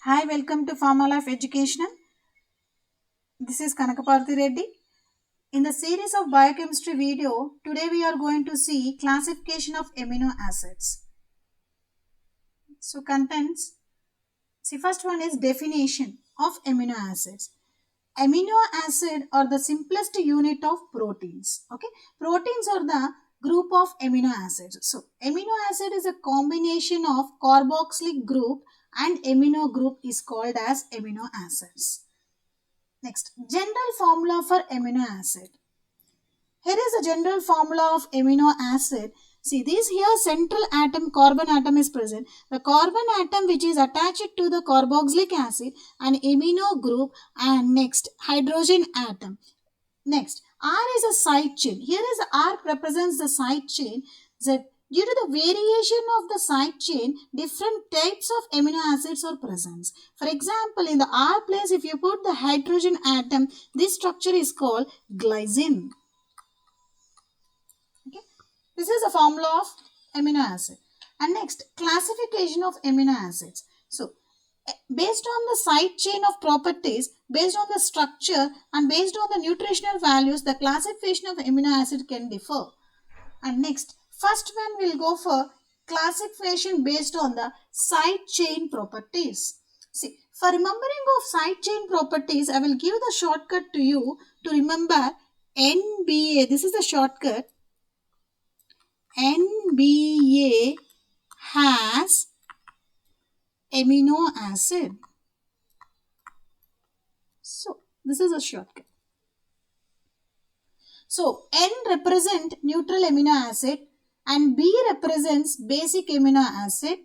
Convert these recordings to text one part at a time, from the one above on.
Hi, welcome to Pharma Life Educational. This is Kanakaparthi Reddy. In the series of biochemistry video, today we are going to see classification of amino acids. So contents, see first one is definition of amino acids. Amino acid are the simplest unit of proteins. Okay, proteins are the group of amino acids. So amino acid is a combination of carboxylic group and amino group is called as amino acids. Next, general formula for amino acid. Here is a general formula of amino acid. See, this here central atom, carbon atom is present. The carbon atom which is attached to the carboxylic acid and amino group, and next hydrogen atom. Next, R is a side chain. Here is R represents the side chain. Z, due to the variation of the side chain, different types of amino acids are present. For example, in the R place, if you put the hydrogen atom, this structure is called glycine. Okay, this is a formula of amino acid. And next, classification of amino acids. So, based on the side chain of properties, based on the structure and based on the nutritional values, the classification of amino acid can differ. And next, first one will go for classification based on the side chain properties. See, for remembering of side chain properties, I will give the shortcut to you to remember NBA. This is the shortcut. NBA has amino acid. So, this is a shortcut. So, N represent neutral amino acid and B represents basic amino acid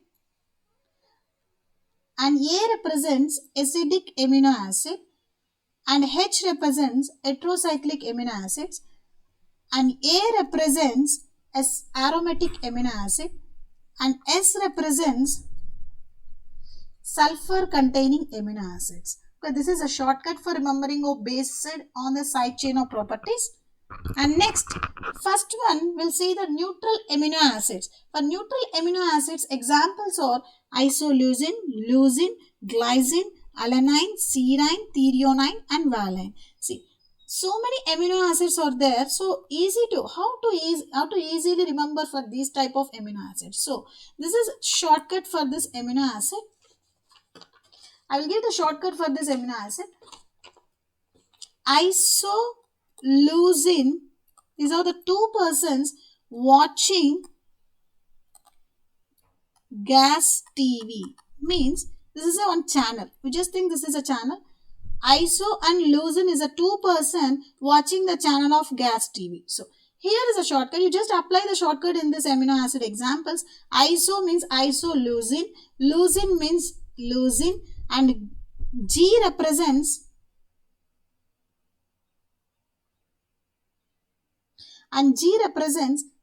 and A represents acidic amino acid and H represents heterocyclic amino acids and A represents as aromatic amino acid and S represents sulfur containing amino acids. Okay, this is a shortcut for remembering of based on the side chain of properties. And next, first one will see the neutral amino acids. For neutral amino acids, examples are isoleucine, leucine, glycine, alanine, serine, threonine and valine. See, so many amino acids are there. So easy to how to easily remember for these type of amino acids. So this is shortcut for this amino acid. I will give the shortcut for this amino acid. Isoleucine. These are the two persons watching gas TV. Means this is a one channel. We just think this is a channel. Iso and leucine is a two-person watching the channel of gas TV. So here is a shortcut. You just apply the shortcut in this amino acid examples. Iso means isoleucine. Leucine means leucine. And G represents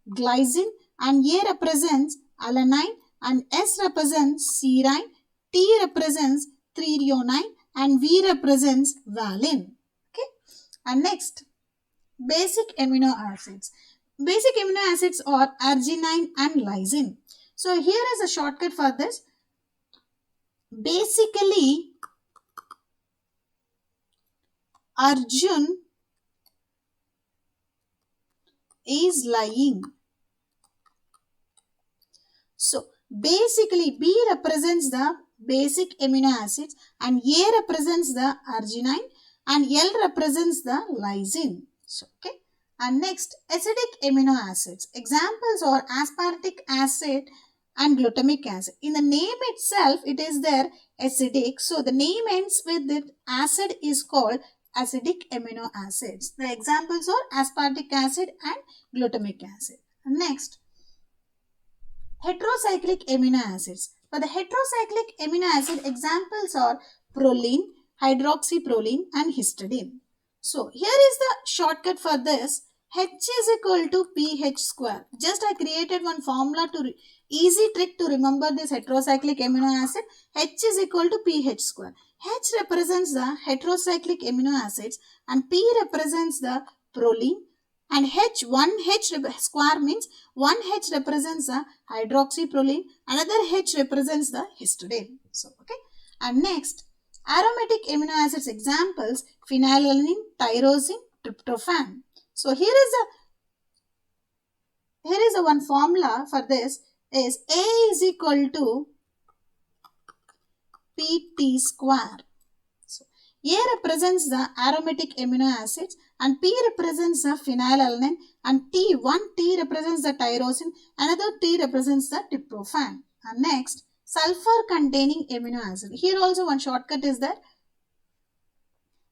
glycine and A represents alanine and S represents serine, T represents threonine and V represents valine. Okay. And next, basic amino acids. Basic amino acids are arginine and lysine. So here is a shortcut for this. Basically, Arjun is lying. So basically B represents the basic amino acids and A represents the arginine and L represents the lysine. So okay. And next, acidic amino acids. Examples are aspartic acid and glutamic acid. In the name itself, it is there acidic. So the name ends with it. Acid is called acidic amino acids. The examples are aspartic acid and glutamic acid. Next, heterocyclic amino acids. For the heterocyclic amino acid, examples are proline, hydroxyproline and histidine. So here is the shortcut for this. H is equal to pH square. Just I created one formula to easy trick to remember this heterocyclic amino acid. H is equal to pH square. H represents the heterocyclic amino acids and P represents the proline and H, 1H square means 1H represents the hydroxyproline, another H represents the histidine. So, okay. And next, aromatic amino acids examples: phenylalanine, tyrosine, tryptophan. So here is a one formula for this is A is equal to PT square. So A represents the aromatic amino acids and P represents the phenylalanine and one T represents the tyrosine, another T represents the tryptophan. And next, sulfur containing amino acid. Here also one shortcut is that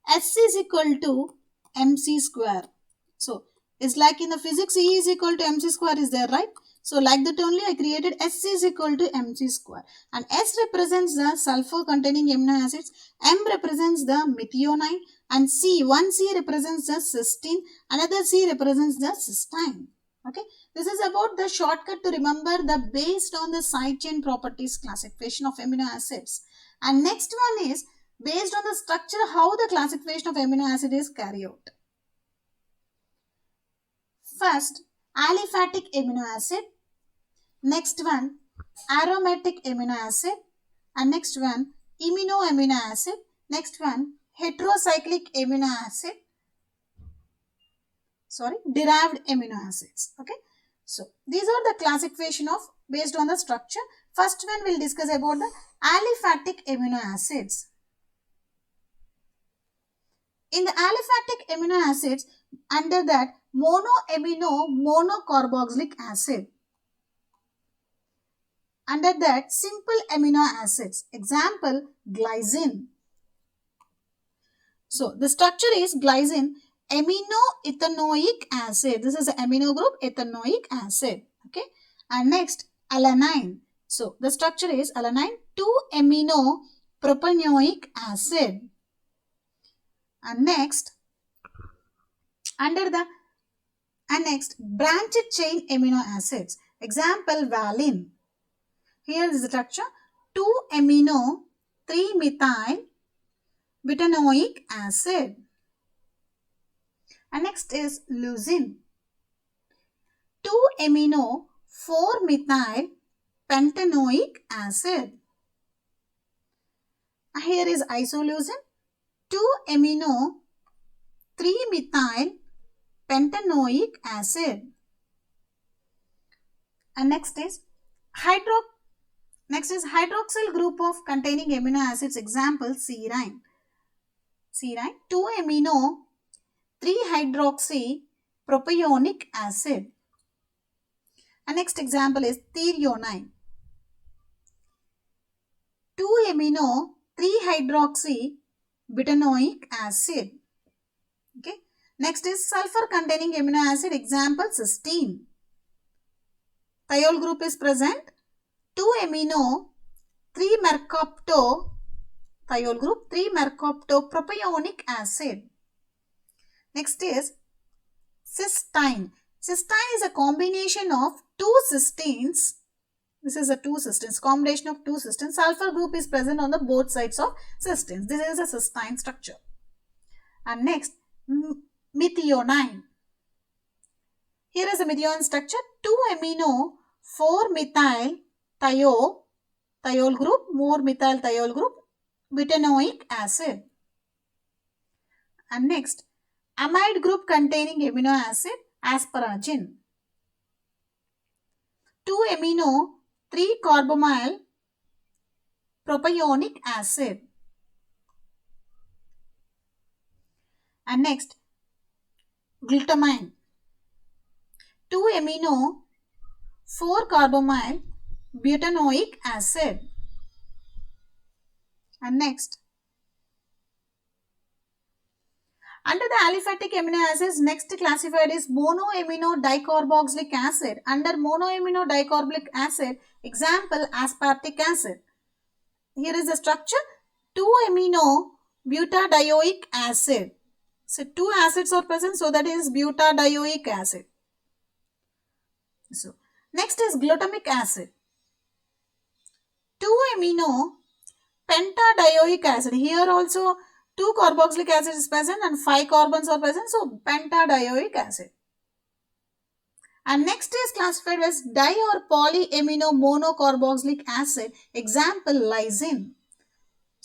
S is equal to mc square. So it's like in the physics E is equal to mc square is there, right? So like that only I created S is equal to mc square. And S represents the sulfur containing amino acids, M represents the methionine, and one C represents the cysteine, another C represents the cysteine. Okay, this is about the shortcut to remember the based on the side chain properties classification of amino acids. And next one is based on the structure how the classification of amino acid is carried out. First, aliphatic amino acid, next one aromatic amino acid, and next one imino amino acid, next one heterocyclic amino acid, derived amino acids. Okay, so these are the classification of based on the structure. First one we'll discuss about the aliphatic amino acids. In the aliphatic amino acids, under that monoamino monocarboxylic acid, under that simple amino acids, example glycine. So the structure is glycine aminoethanoic acid. This is the amino group ethanoic acid. Okay, and next alanine. So the structure is alanine 2-amino propanoic acid. And next branched chain amino acids, example valine. Here is the structure 2-amino 3-methyl butanoic acid. And next is leucine 2-amino 4-methyl pentanoic acid. Here is isoleucine 2-amino 3-methyl pentanoic acid. And next is hydroxyl group of containing amino acids, example serine. Serine 2-amino 3-hydroxy propionic acid. And next example is threonine 2-amino 3-hydroxy butanoic acid. Okay. Next is sulfur containing amino acid, example cysteine. Thiol group is present 2-amino 3-mercapto thiol group 3-mercapto propionic acid. Next is cysteine. Cysteine is a combination of two cysteines. This is a two cysteines, combination of two cysteines. Sulfur group is present on the both sides of cysteines. This is a cysteine structure. And next, methionine. Here is the methionine structure 2-amino 4-methyl thiol group, more methyl thiol group, butanoic acid. And next, amide group containing amino acid, asparagine 2-amino 3-carbamyl propionic acid. And next, glutamine 2-amino 4-carbamyl butanoic acid. And next, under the aliphatic amino acids, next classified is monoamino dicarboxylic acid. Under monoamino dicarboxylic acid, example aspartic acid. Here is the structure 2-amino butadioic acid. So two acids are present, so that is butadioic acid. So next is glutamic acid 2-amino pentadioic acid. Here also 2 carboxylic acid is present and 5 carbons are present, so pentadioic acid. And next is classified as di or polyamino monocarboxylic acid, example lysine.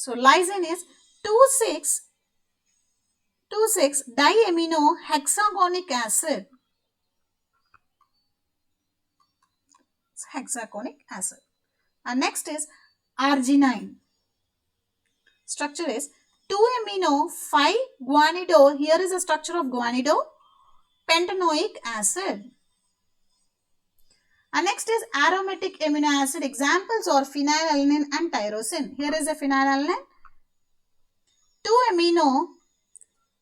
So lysine is 2,6 diamino hexagonic acid. It's hexagonic acid. And next is arginine. Structure is 2-amino 5-guanido. Here is the structure of guanido. Pentanoic acid. And next is aromatic amino acid. Examples are phenylalanine and tyrosine. Here is a phenylalanine. 2-amino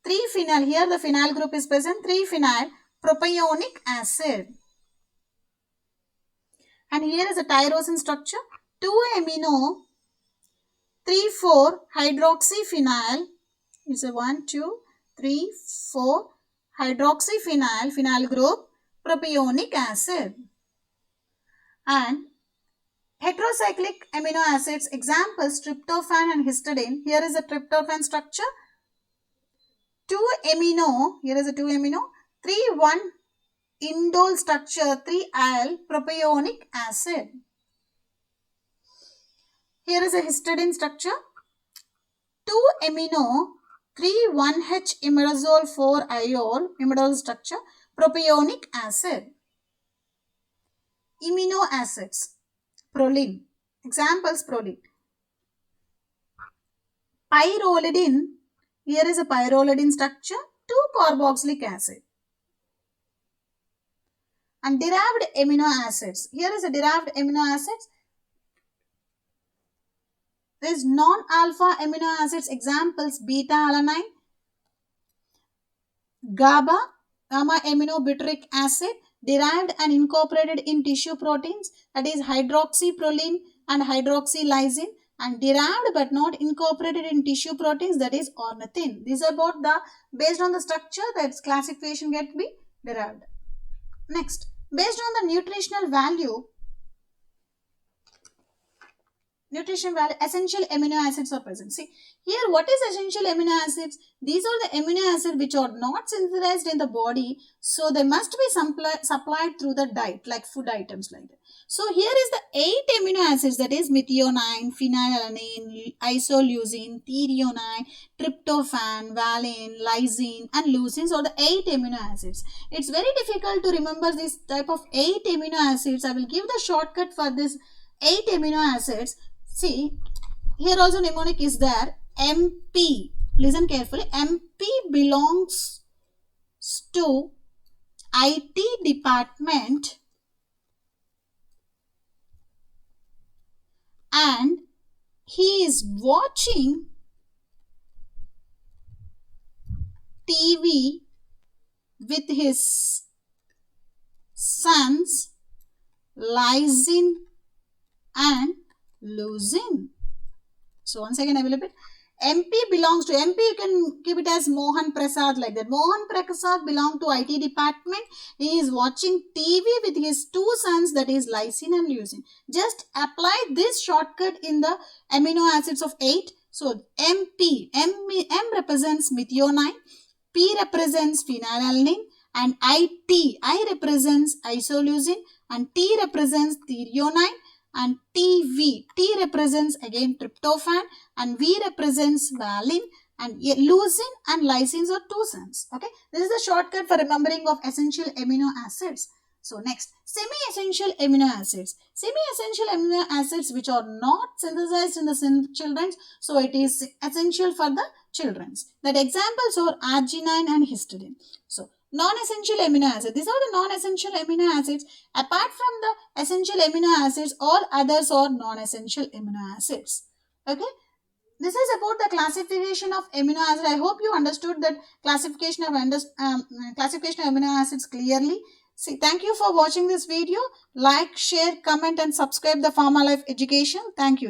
3-phenyl. Here the phenyl group is present. 3-phenyl propionic acid. And here is a tyrosine structure. 2-amino 3,4 hydroxyphenyl. It's a 1, 2, 3, 4 hydroxyphenyl, phenyl group, propionic acid. And heterocyclic amino acids, examples tryptophan and histidine. Here is a tryptophan structure. 2-amino, here is a 2-amino, 3,1 indole structure, 3-al propionic acid. Here is a histidine structure. 2-amino 3,1H imidazole 4-iol imidazole structure, propionic acid. Amino acids, proline. Examples proline. Pyrrolidine. Here is a pyrrolidine structure, 2-carboxylic acid. And derived amino acids. Here is a derived amino acids. There is non-alpha amino acids. Examples beta-alanine, gamma aminobutyric acid, derived and incorporated in tissue proteins, that is hydroxyproline and hydroxylysine, and derived but not incorporated in tissue proteins, that is ornithine. These are both based on the structure that classification get be derived. Next, based on the nutritional value, essential amino acids are present. See, here what is essential amino acids? These are the amino acids which are not synthesized in the body, so they must be supplied through the diet, like food items like that. So here is the 8 amino acids, that is methionine, phenylalanine, isoleucine, threonine, tryptophan, valine, lysine and leucine. So the 8 amino acids. It's very difficult to remember this type of 8 amino acids. I will give the shortcut for this 8 amino acids. See, here also mnemonic is there. MP. Listen carefully. MP belongs to IT department and he is watching TV with his sons, lysine and leucine. So once again I will repeat. MP belongs to, MP you can keep it as Mohan Prasad, like that. Mohan Prasad belongs to IT department. He is watching TV with his 2 sons, that is lysine and leucine. Just apply this shortcut in the amino acids of 8. So MP, M represents methionine, P represents phenylalanine and I represents isoleucine and T represents threonine and T represents again tryptophan and V represents valine and leucine and lysines are 2 sons. Okay, this is the shortcut for remembering of essential amino acids. So next, semi-essential amino acids. Semi-essential amino acids which are not synthesized in the children, so it is essential for the children's. That examples are arginine and histidine. So non-essential amino acids. These are the non-essential amino acids. Apart from the essential amino acids, all others are non-essential amino acids. Okay. This is about the classification of amino acids. I hope you understood that classification of amino acids clearly. See, thank you for watching this video. Like, share, comment and subscribe the Pharma Life Education. Thank you.